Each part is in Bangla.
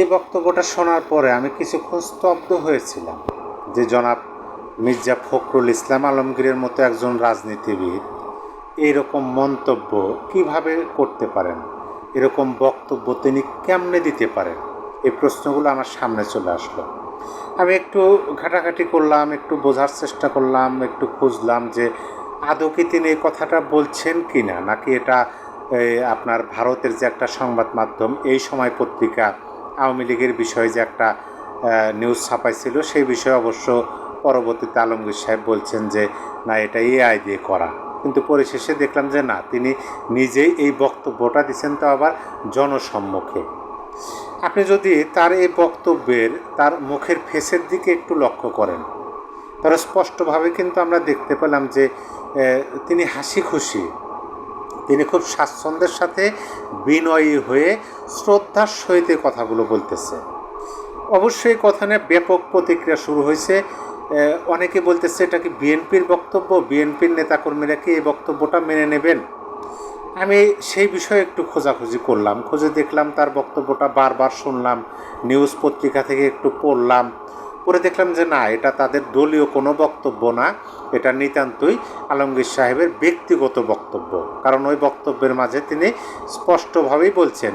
এই বক্তব্যটা শোনার পরে আমি কিছুক্ষণ স্তব্ধ হয়েছিলাম যে জনাব মির্জা ফখরুল ইসলাম আলমগীরের মতো একজন রাজনীতিবিদ এইরকম মন্তব্য কিভাবে করতে পারেন, এরকম বক্তব্য তিনি কেমনে দিতে পারেন, এই প্রশ্নগুলো আমার সামনে চলে আসলো। আমি একটু ঘাটাঘাটি করলাম, একটু বোঝার চেষ্টা করলাম, একটু খুঁজলাম যে আদৌ কি তিনি এই কথাটা বলছেন কি না, নাকি এটা আপনার ভারতের যে একটা সংবাদ মাধ্যম এই সময় পত্রিকা আওয়ামী লীগের বিষয়ে যে একটা নিউজ ছাপাইছিল সেই বিষয়ে অবশ্য পরবর্তীতে আলমগীর সাহেব বলছেন যে না, এটা এআই দিয়ে করা। কিন্তু পরিশেষে দেখলাম যে না, তিনি নিজেই এই বক্তব্যটা দিচ্ছেন, তো আবার জনসম্মুখে। আপনি যদি তার এই বক্তব্যের তার মুখের ফেসের দিকে একটু লক্ষ্য করেন, তাহলে স্পষ্টভাবে কিন্তু আমরা দেখতে পেলাম যে তিনি হাসি খুশি, তিনি খুব স্বাচ্ছন্দ্যের সাথে বিনয়ী হয়ে শ্রদ্ধার সহিত কথাগুলো বলতেছে। অবশ্যই কথা নিয়ে ব্যাপক প্রতিক্রিয়া শুরু হয়েছে। অনেকে বলতেছে এটা কি বিএনপির বক্তব্য, বিএনপির নেতাকর্মীরা কি এই বক্তব্যটা মেনে নেবেন। আমি সেই বিষয়ে একটু খোঁজাখুঁজি করলাম, খুঁজে দেখলাম তার বক্তব্যটা বারবার শুনলাম, নিউজ পত্রিকা থেকে একটু পড়লাম, পরে দেখলাম যে না, এটা তাদের দলীয় কোনো বক্তব্য না, এটা নিতান্তই আলমগীর সাহেবের ব্যক্তিগত বক্তব্য। কারণ ওই বক্তব্যের মাঝে তিনি স্পষ্টভাবেই বলছেন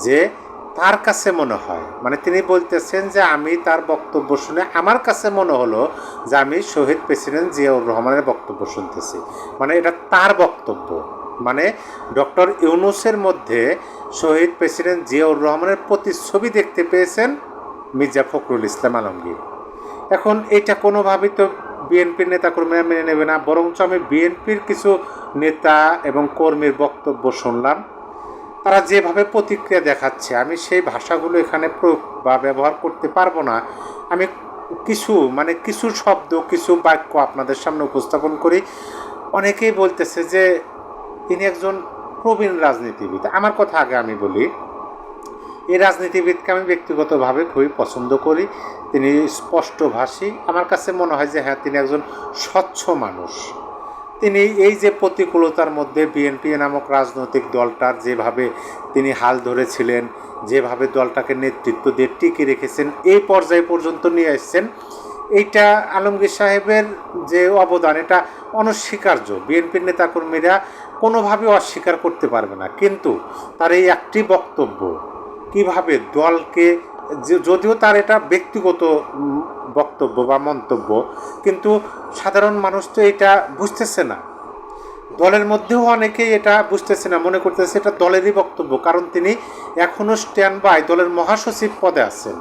যে তার কাছে মনে হয়, মানে তিনি বলতেছেন যে আমি তার বক্তব্য শুনে আমার কাছে মনে হলো যে আমি শহীদ প্রেসিডেন্ট জিয়াউর রহমানের বক্তব্য শুনতেছি। মানে এটা তার বক্তব্য, মানে ডক্টর ইউনূসের মধ্যে শহীদ প্রেসিডেন্ট জিয়াউর রহমানের প্রতিচ্ছবি দেখতে পেয়েছেন মির্জা ফখরুল ইসলাম আলমগীর। এখন এটা কোনোভাবেই তো বিএনপির নেতাকর্মীরা মেনে নেবে না, বরঞ্চ আমি বিএনপির কিছু নেতা এবং কর্মীর বক্তব্য শুনলাম, তারা যেভাবে প্রতিক্রিয়া দেখাচ্ছে, আমি সেই ভাষাগুলো এখানে প্রয়োগ বা ব্যবহার করতে পারবো না। আমি কিছু শব্দ, কিছু বাক্য আপনাদের সামনে উপস্থাপন করি। অনেকেই বলতেছে যে তিনি একজন প্রবীণ রাজনীতিবিদ। আমার কথা আগে আমি বলি, এই রাজনীতিবিদকে আমি ব্যক্তিগতভাবে খুবই পছন্দ করি। তিনি স্পষ্টভাষী, আমার কাছে মনে হয় যে হ্যাঁ, তিনি একজন স্বচ্ছ মানুষ। তিনি এই যে প্রতিকূলতার মধ্যে বিএনপি নামক রাজনৈতিক দলটার যেভাবে তিনি হাল ধরেছিলেন, যেভাবে দলটাকে নেতৃত্ব দিয়ে টিকে রেখেছেন, এই পর্যায়ে পর্যন্ত নিয়ে এসেছেন, এইটা আলমগীর সাহেবের যে অবদান, এটা অনস্বীকার্য। বিএনপির নেতাকর্মীরা কোনোভাবে অস্বীকার করতে পারবে না। কিন্তু তার এই একটি বক্তব্য কিভাবে দলকে, যদিও তার এটা ব্যক্তিগত বক্তব্য বা মন্তব্য, কিন্তু সাধারণ মানুষ তো এটা বুঝতেছে না। দলের মধ্যেও অনেকেই এটা বুঝতেছে না, মনে করতেছে এটা দলেরই বক্তব্য, কারণ তিনি এখনও স্ট্যান্ড বাই দলের মহাসচিব পদে আছেন।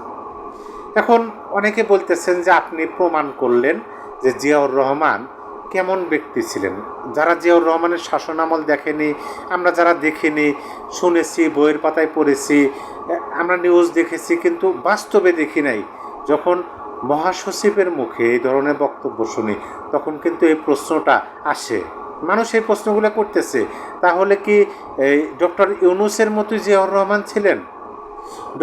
এখন অনেকে বলতেছেন যে আপনি প্রমাণ করলেন যে জিয়াউর রহমান কেমন ব্যক্তি ছিলেন। যারা জিয়াউর রহমানের শাসনামল দেখেনি, আমরা যারা দেখিনি, শুনেছি, বইয়ের পাতায় পড়েছি, আমরা নিউজ দেখেছি, কিন্তু বাস্তবে দেখি নাই, যখন মহাসচিবের মুখে এই ধরনের বক্তব্য শুনি, তখন কিন্তু এই প্রশ্নটা আসে, মানুষ এই প্রশ্নগুলো করতেছে, তাহলে কি এই ডক্টর ইউনূসের মতোই জিয়াউর রহমান ছিলেন?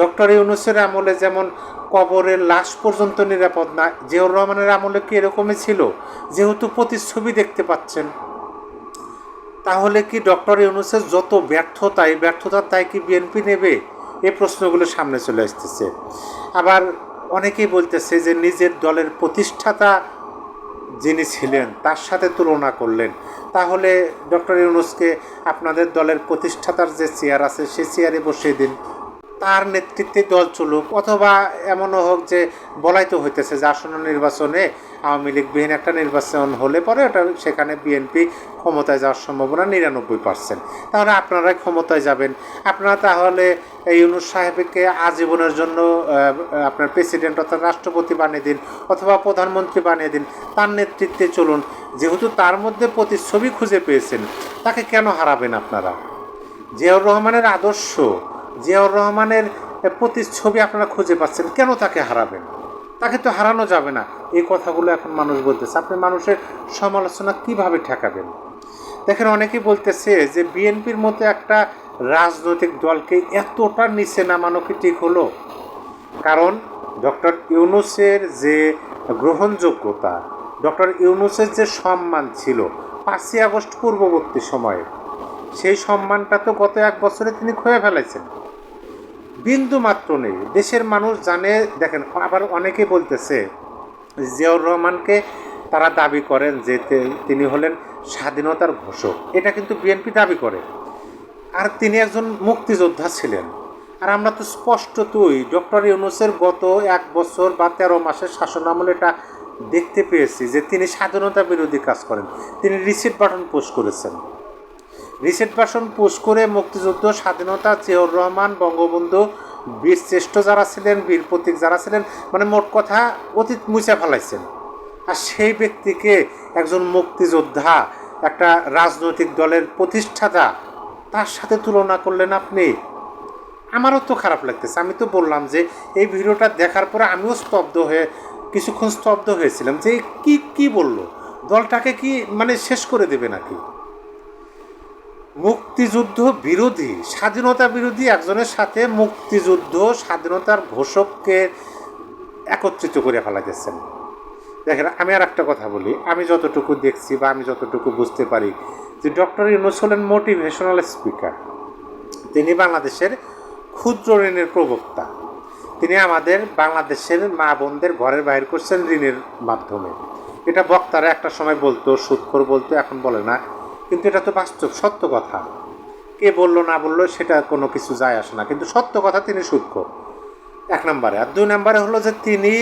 ডক্টর ইউনূসের আমলে যেমন কবরের লাশ পর্যন্ত নিরাপদ না, জিয়াউর রহমানের আমলে কি এরকমই ছিল? যেহেতু প্রতিচ্ছবি দেখতে পাচ্ছেন, তাহলে কি ডক্টর ইউনূসের যত ব্যর্থতা, এই ব্যর্থতার দায় কি বিএনপি নেবে? এই প্রশ্নগুলো সামনে চলে আসতেছে। আবার অনেকেই বলতেছে যে নিজের দলের প্রতিষ্ঠাতা যিনি ছিলেন তার সাথে তুলনা করলেন, তাহলে ডক্টর ইউনূসকে আপনাদের দলের প্রতিষ্ঠাতার যে চেয়ার আছে সেই চেয়ারে বসিয়ে দিন, তার নেতৃত্বে দল চলুক। অথবা এমনও হোক যে বলাই তো হইতেছে যে আসন্ন নির্বাচনে আওয়ামী লীগবিহীন একটা নির্বাচন হলে পরে ওটা সেখানে বিএনপি ক্ষমতায় যাওয়ার সম্ভাবনা 99%। তাহলে আপনারাই ক্ষমতায় যাবেন। আপনারা তাহলে ইউনূস সাহেবকে আজীবনের জন্য আপনার প্রেসিডেন্ট অর্থাৎ রাষ্ট্রপতি বানিয়ে দিন, অথবা প্রধানমন্ত্রী বানিয়ে দিন, তার নেতৃত্বে চলুন। যেহেতু তার মধ্যে প্রতিচ্ছবি খুঁজে পেয়েছেন, তাকে কেন হারাবেন আপনারা? জিয়াউর রহমানের আদর্শ, জিয়াউর রহমানের প্রতিচ্ছবি আপনারা খুঁজে পাচ্ছেন, কেন তাকে হারাবেন? তাকে তো হারানো যাবে না। এই কথাগুলো এখন মানুষ বলতেছে, আপনি মানুষের সমালোচনা কিভাবে ঠেকাবেন? দেখেন, অনেকেই বলতেছে যে বিএনপির মতো একটা রাজনৈতিক দলকে এতটা নিচে নামানো কি ঠিক হলো? কারণ ডক্টর ইউনূসের যে গ্রহণযোগ্যতা, ডক্টর ইউনূসের যে সম্মান ছিল 5ই আগস্ট পূর্ববর্তী সময়ে, সেই সম্মানটা তো গত 1 বছরে তিনি খুঁয়ে ফেলেছেন। বিন্দু মাত্র নেই। দেশের মানুষ জানে। দেখেন, আবার অনেকে বলতেছে জিয়াউর রহমানকে তারা দাবি করেন যে তিনি হলেন স্বাধীনতার ঘোষক, এটা কিন্তু বিএনপি দাবি করে। আর তিনি একজন মুক্তিযোদ্ধা ছিলেন। আর আমরা তো স্পষ্টতই ডক্টর ইউনূসের গত 1 বছর বা 13 মাসের শাসনামলে এটা দেখতে পেয়েছি যে তিনি স্বাধীনতা বিরোধী কাজ করেন। তিনি রিসিট বাটন পোস্ট করেছেন। রিসেট ভাষণ পোস্ট করে মুক্তিযুদ্ধ, স্বাধীনতা, জিয়াউর রহমান, বঙ্গবন্ধু, বীর শ্রেষ্ঠ যারা ছিলেন, বীর প্রতীক যারা ছিলেন, মানে মোট কথা অতীত মুছে ফেলাইছেন। আর সেই ব্যক্তিকে একজন মুক্তিযোদ্ধা, একটা রাজনৈতিক দলের প্রতিষ্ঠাতা, তার সাথে তুলনা করলেন আপনি। আমারও তো খারাপ লাগতেছে। আমি তো বললাম যে এই ভিডিওটা দেখার পরে আমিও কিছুক্ষণ স্তব্ধ হয়েছিলাম যে কি বললো, দলটাকে কি মানে শেষ করে দেবে নাকি? মুক্তিযুদ্ধ বিরোধী, স্বাধীনতা বিরোধী একজনের সাথে মুক্তিযুদ্ধ, স্বাধীনতার ঘোষককে একত্রিত করে ফেলাইতেছেন। দেখেন, আমি আর একটা কথা বলি। আমি যতটুকু দেখছি বা আমি যতটুকু বুঝতে পারি যে ডক্টর ইউনূস হলেন মোটিভেশনাল স্পিকার। তিনি বাংলাদেশের ক্ষুদ্র ঋণের প্রবক্তা। তিনি আমাদের বাংলাদেশের মা বোনদের ঘরের বাইর করছেন ঋণের মাধ্যমে। এটা বক্তারা একটা সময় বলতো, সুদখোর বলতো, এখন বলে না। কিন্তু এটা তো বাস্তব সত্য কথা। কে বললো না বললো সেটা কোনো কিছু যায় আসে না, কিন্তু সত্য কথা তিনি সুদখোর, 1 নম্বরে। আর 2 নম্বরে হলো যে তিনি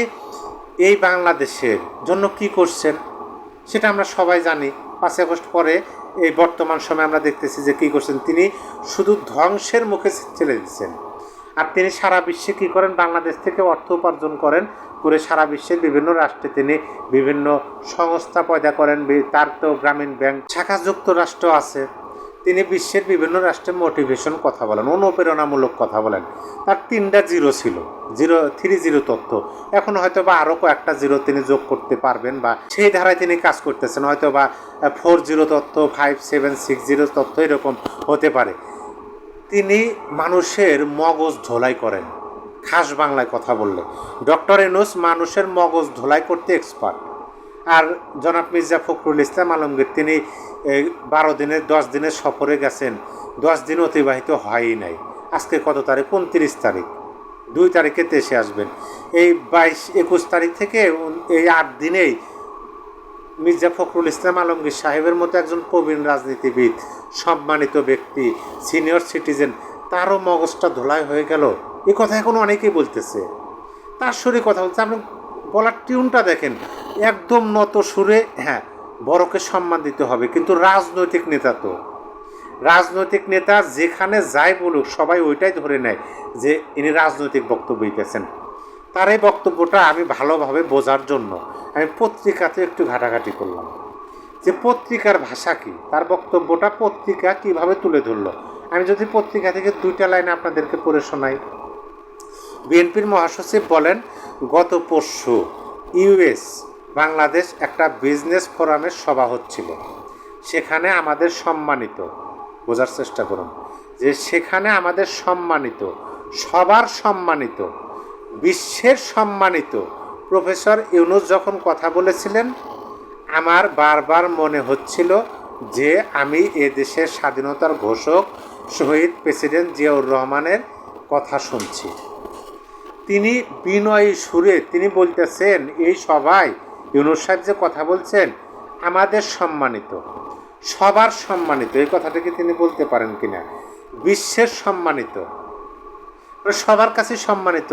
এই বাংলাদেশের জন্য কি করছেন সেটা আমরা সবাই জানি। 5 আগস্ট পরে এই বর্তমান সময়ে আমরা দেখতেছি যে কী করছেন। তিনি শুধু ধ্বংসের মুখে ঠেলে দিচ্ছেন। আর তিনি সারা বিশ্বে কী করেন, বাংলাদেশ থেকে অর্থ উপার্জন করে সারা বিশ্বের বিভিন্ন রাষ্ট্রে তিনি বিভিন্ন সংস্থা পয়দা করেন। তার তো গ্রামীণ ব্যাংক শাখা যুক্তরাষ্ট্র আছে। তিনি বিশ্বের বিভিন্ন রাষ্ট্রে মোটিভেশন কথা বলেন, অনুপ্রেরণামূলক কথা বলেন। তার 3টা জিরো ছিল, 30 তথ্য। এখন হয়তো বা আরও কয়েকটা জিরো তিনি যোগ করতে পারবেন, বা সেই ধারায় তিনি কাজ করতেছেন। হয়তো বা 40 তথ্য, 5760 তথ্য এরকম হতে পারে। তিনি মানুষের মগজ ধোলাই করেন, খাস বাংলায় কথা বললে। ডক্টর ইউনূস মানুষের মগজ ধোলাই করতে এক্সপার্ট। আর জনাব মির্জা ফখরুল ইসলাম আলমগীর তিনি 10 দিনের সফরে গেছেন। 10 দিন অতিবাহিত হয়ই নাই। আজকে কত তারিখ? 29 তারিখ। 2 তারিখে দেশে আসবেন। এই 22-21 তারিখ থেকে এই 8 দিনেই মির্জা ফখরুল ইসলাম আলমগীর সাহেবের মতো একজন প্রবীণ রাজনীতিবিদ, সম্মানিত ব্যক্তি, সিনিয়র সিটিজেন, তারও মগজটা ধোলাই হয়ে গেল। এই কথা এখন অনেকেই বলতেছে। তার সুরে কথা বলছে, আপনি বলার টিউনটা দেখেন, একদম নত সুরে। হ্যাঁ, বড়কে সম্মান দিতে হবে, কিন্তু রাজনৈতিক নেতা যেখানে যাই বলুক সবাই ওইটাই ধরে নেয় যে ইনি রাজনৈতিক বক্তব্য দিতেছেন। তার এই বক্তব্যটা আমি ভালোভাবে বোঝার জন্য আমি পত্রিকাতে একটু ঘাটাঘাটি করলাম যে পত্রিকার ভাষা কি, তার বক্তব্যটা পত্রিকা কিভাবে তুলে ধরলো। আমি যদি পত্রিকা থেকে 2টা লাইন আপনাদেরকে পড়ে শোনাই। বিএনপির মহাসচিব বলেন, গত পরশু ইউএস বাংলাদেশ একটা বিজনেস ফোরামের সভা হচ্ছিল। সেখানে আমাদের সম্মানিত, বোঝার চেষ্টা করুন যে সেখানে আমাদের সম্মানিত, সবার সম্মানিত, বিশ্বের সম্মানিত প্রফেসর ইউনূস যখন কথা বলেছিলেন, আমার বারবার মনে হচ্ছিল যে আমি দেশের স্বাধীনতার ঘোষক শহীদ প্রেসিডেন্ট জিয়াউর রহমানের কথা শুনছি। তিনি বিনয়ী সুরে তিনি বলতেছেন, এই সভায় ইউনূস সাহেব যে কথা বলছেন, আমাদের সম্মানিত, সবার সম্মানিত, এই কথাটাকে তিনি বলতে পারেন কিনা, বিশ্বের সম্মানিত, সবার কাছে সম্মানিত।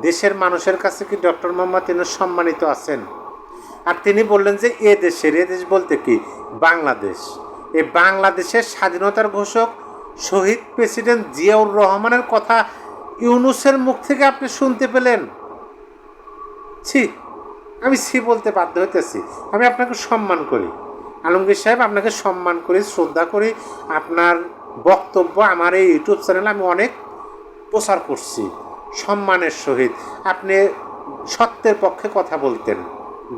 দেশের মানুষের কাছে কি ডক্টর মোহাম্মদ ইউনূস সম্মানিত আছেন? আর তিনি বললেন যে এ দেশ বলতে কি, বাংলাদেশ, এই বাংলাদেশের স্বাধীনতার ঘোষক শহীদ প্রেসিডেন্ট জিয়াউর রহমানের কথা ইউনূসের মুখ থেকে আপনি শুনতে পেলেন। আমি বলতে বাধ্য হইতেছি। আমি আপনাকে সম্মান করি আলমগীর সাহেব, আপনাকে সম্মান করি, শ্রদ্ধা করি। আপনার বক্তব্য আমার এই ইউটিউব চ্যানেলে আমি অনেক প্রচার করছি সম্মানের সহিত। আপনি সত্যের পক্ষে কথা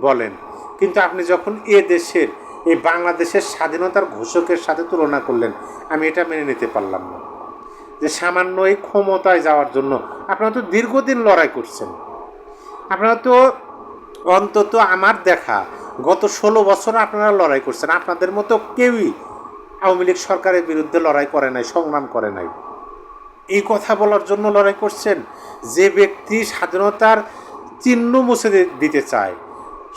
বলেন, কিন্তু আপনি যখন দেশের, এই বাংলাদেশের স্বাধীনতার ঘোষকের সাথে তুলনা করলেন, আমি এটা মেনে নিতে পারলাম না। যে সামান্য এই ক্ষমতায় যাওয়ার জন্য আপনারা তো দীর্ঘদিন লড়াই করছেন। আপনারা তো অন্তত আমার দেখা গত 16 বছর আপনারা লড়াই করছেন। আপনাদের মতো কেউই আওয়ামী লীগ সরকারের বিরুদ্ধে লড়াই করে নাই, সংগ্রাম করে নাই। এই কথা বলার জন্য লড়াই করছেন? যে ব্যক্তি স্বাধীনতার চিহ্ন মুছে দিতে চায়,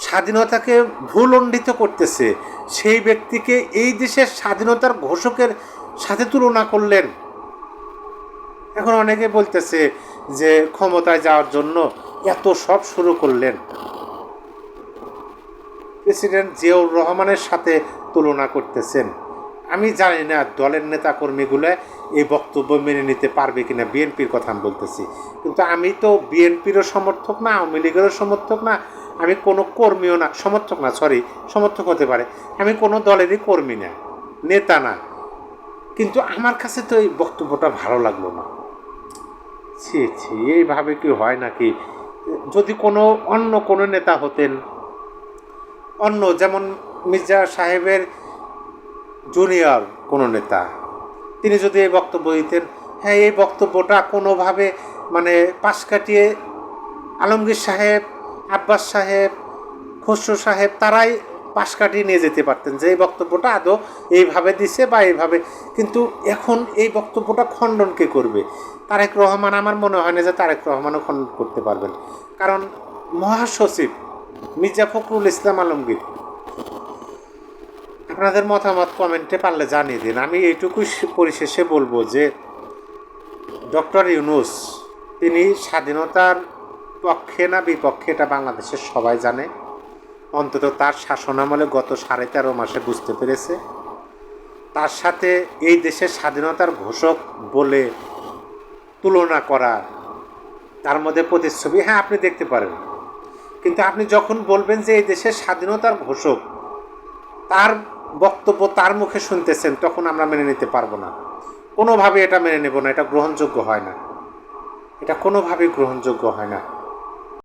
স্বাধীনতাকে ভুলণ্ডিত করতেছে, সেই ব্যক্তিকে এই দেশের স্বাধীনতার ঘোষকের সাথে তুলনা করলেন। এখন অনেকে বলতেছে যে ক্ষমতায় যাওয়ার জন্য এত সব শুরু করলেন। প্রেসিডেন্ট জিয়াউর রহমানের সাথে তুলনা করতেছেন। আমি জানি না দলের নেতাকর্মীগুলো এই বক্তব্য মেনে নিতে পারবে কিনা। বিএনপির কথা আমি বলতেছি, কিন্তু আমি তো বিএনপিরও সমর্থক না, আওয়ামী লীগেরও সমর্থক না, আমি কোনো কর্মীও না, সমর্থক হতে পারে, আমি কোনো দলেরই কর্মী না, নেতা না, কিন্তু আমার কাছে তো এই বক্তব্যটা ভালো লাগলো না। ছি ছি, এইভাবে কি হয় নাকি? যদি অন্য কোনো নেতা হতেন, যেমন মির্জা সাহেবের জুনিয়র কোনো নেতা, তিনি যদি এই বক্তব্য দিতেন, হ্যাঁ এই বক্তব্যটা কোনোভাবে মানে পাশ কাটিয়ে আলমগীর সাহেব, আব্বাস সাহেব, খসরু সাহেব তারাই পাশ কাটিয়ে নিয়ে যেতে পারতেন যে এই বক্তব্যটা আদৌ এইভাবে দিছে বা এইভাবে। কিন্তু এখন এই বক্তব্যটা খণ্ডন কে করবে? তারেক রহমান। আমার মনে হয় না যে তারেক রহমানও খণ্ডন করতে পারবেন, কারণ মহাসচিব মির্জা ফখরুল ইসলাম আলমগীর। আপনাদের মতামত কমেন্টে পারলে জানিয়ে দিন। আমি এইটুকুই পরিশেষে বলবো যে ডক্টর ইউনূস তিনি স্বাধীনতার পক্ষে না বিপক্ষে এটা বাংলাদেশের সবাই জানে, অন্তত তার শাসনামলে গত 13.5 মাসে বুঝতে পেরেছে। তার সাথে এই দেশের স্বাধীনতার ঘোষক বলে তুলনা করা, তার মধ্যে প্রতিচ্ছবি হ্যাঁ আপনি দেখতে পারেন, কিন্তু আপনি যখন বলবেন যে এই দেশের স্বাধীনতার ঘোষক, তার বক্তব্য তার মুখে শুনতেছেন, তখন আমরা মেনে নিতে পারবো না, কোনোভাবে এটা মেনে নেব না। এটা গ্রহণযোগ্য হয় না, এটা কোনোভাবেই গ্রহণযোগ্য হয় না।